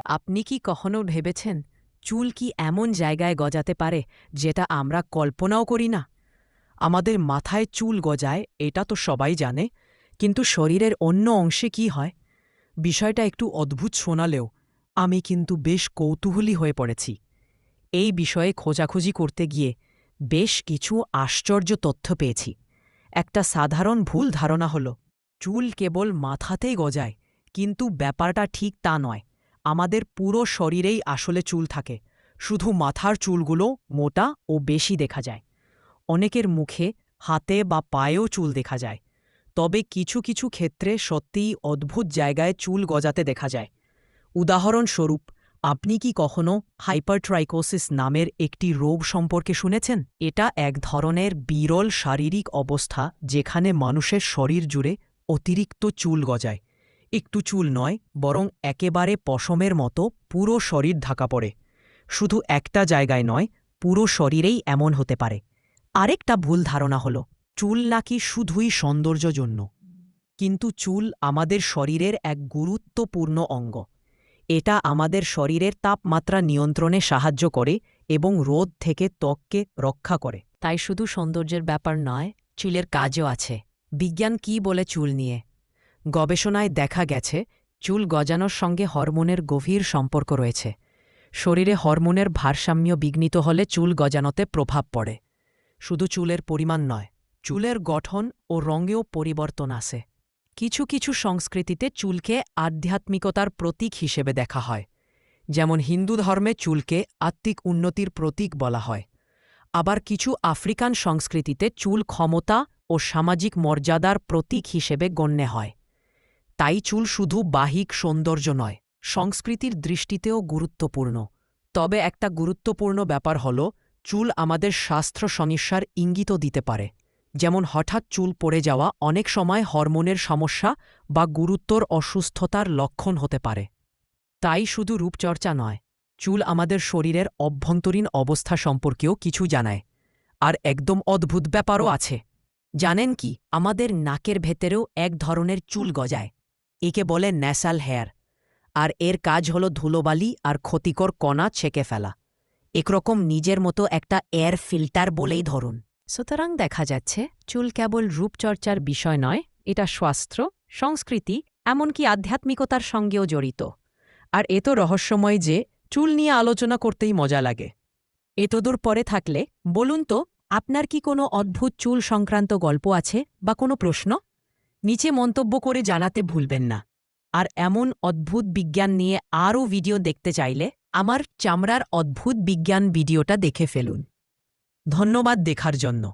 আপনি কি কখনো ভেবেছেন চুল কি এমন জায়গায় গজাতে পারে যেটা আমরা কল্পনাও করি না? আমাদের মাথায় চুল গজায় এটা তো সবাই জানে, কিন্তু শরীরের অন্য অংশে কি হয়? বিষয়টা একটু অদ্ভুত শোনালেও আমি কিন্তু বেশ কৌতূহলী হয়ে পড়েছি। এই বিষয়ে খোঁজাখুঁজি করতে গিয়ে বেশ কিছু আশ্চর্য তথ্য পেয়েছি। একটা সাধারণ ভুল ধারণা হল চুল কেবল মাথাতেই গজায়, কিন্তু ব্যাপারটা ঠিক তা নয়। আমাদের পুরো শরীরেই আসলে চুল থাকে, শুধু মাথার চুলগুলো মোটা ও বেশি দেখা যায়। অনেকের মুখে, হাতে বা পায়েও চুল দেখা যায়, তবে কিছু কিছু ক্ষেত্রে সত্যিই অদ্ভুত জায়গায় চুল গজাতে দেখা যায়। উদাহরণস্বরূপ, আপনি কি কখনো হাইপারট্রাইকোসিস নামের একটি রোগ সম্পর্কে শুনেছেন? এটা এক ধরনের বিরল শারীরিক অবস্থা যেখানে মানুষের শরীর জুড়ে অতিরিক্ত চুল গজায়। একটু চুল নয়, বরং একেবারে পশমের মতো পুরো শরীর ঢাকা পড়ে। শুধু একটা জায়গায় নয়, পুরো শরীরেই এমন হতে পারে। আরেকটা ভুল ধারণা হল চুল নাকি শুধুই সৌন্দর্য জন্য, কিন্তু চুল আমাদের শরীরের এক গুরুত্বপূর্ণ অঙ্গ। এটা আমাদের শরীরের তাপমাত্রা নিয়ন্ত্রণে সাহায্য করে এবং রোদ থেকে ত্বককে রক্ষা করে। তাই শুধু সৌন্দর্যের ব্যাপার নয়, চুলের কাজও আছে। বিজ্ঞান কি বলে চুল নিয়ে? গবেষণায় দেখা গেছে চুল গজানোর সঙ্গে হরমোনের গভীর সম্পর্ক রয়েছে। শরীরে হরমোনের ভারসাম্য বিঘ্নিত হলে চুল গজানোতে প্রভাব পড়ে। শুধু চুলের পরিমাণ নয়, চুলের গঠন ও রঙেও পরিবর্তন আসে। কিছু কিছু সংস্কৃতিতে চুলকে আধ্যাত্মিকতার প্রতীক হিসেবে দেখা হয়, যেমন হিন্দু ধর্মে চুলকে আত্মিক উন্নতির প্রতীক বলা হয়। আবার কিছু আফ্রিকান সংস্কৃতিতে চুল ক্ষমতা ও সামাজিক মর্যাদার প্রতীক হিসেবে গণ্য হয়। তাই চুল শুধু বাহ্যিক সৌন্দর্য নয়, সংস্কৃতির দৃষ্টিতেও গুরুত্বপূর্ণ। তবে একটা গুরুত্বপূর্ণ ব্যাপার হল চুল আমাদের স্বাস্থ্য সমস্যার ইঙ্গিতও দিতে পারে। যেমন হঠাৎ চুল পড়ে যাওয়া অনেক সময় হরমোনের সমস্যা বা গুরুতর অসুস্থতার লক্ষণ হতে পারে। তাই শুধু রূপচর্চা নয়, চুল আমাদের শরীরের অভ্যন্তরীণ অবস্থা সম্পর্কেও কিছু জানায়। আর একদম অদ্ভুত ব্যাপারও আছে। জানেন কি, আমাদের নাকের ভেতরেও এক ধরনের চুল গজায়। একে বলে ন্যাসাল হেয়ার। আর এর কাজ হল ধুলোবালি আর ক্ষতিকর কণা ছেঁকে ফেলা। একরকম নিজের মতো একটা এয়ার ফিল্টার বলেই ধরুন। সুতরাং দেখা যাচ্ছে চুল কেবল রূপচর্চার বিষয় নয়, এটা স্বাস্থ্য, সংস্কৃতি, এমনকি আধ্যাত্মিকতার সঙ্গেও জড়িত। আর এত রহস্যময় যে চুল নিয়ে আলোচনা করতেই মজা লাগে। এতদূর পরে থাকলে বলুন তো, আপনার কি কোনো অদ্ভুত চুল সংক্রান্ত গল্প আছে বা কোনো প্রশ্ন? নিচে মন্তব্য করে জানাতে ভুলবেন না। আর এমন অদ্ভুত বিজ্ঞান নিয়ে আরও ভিডিও দেখতে চাইলে আমার চামড়ার অদ্ভুত বিজ্ঞান ভিডিওটা দেখে ফেলুন। ধন্যবাদ দেখার জন্য।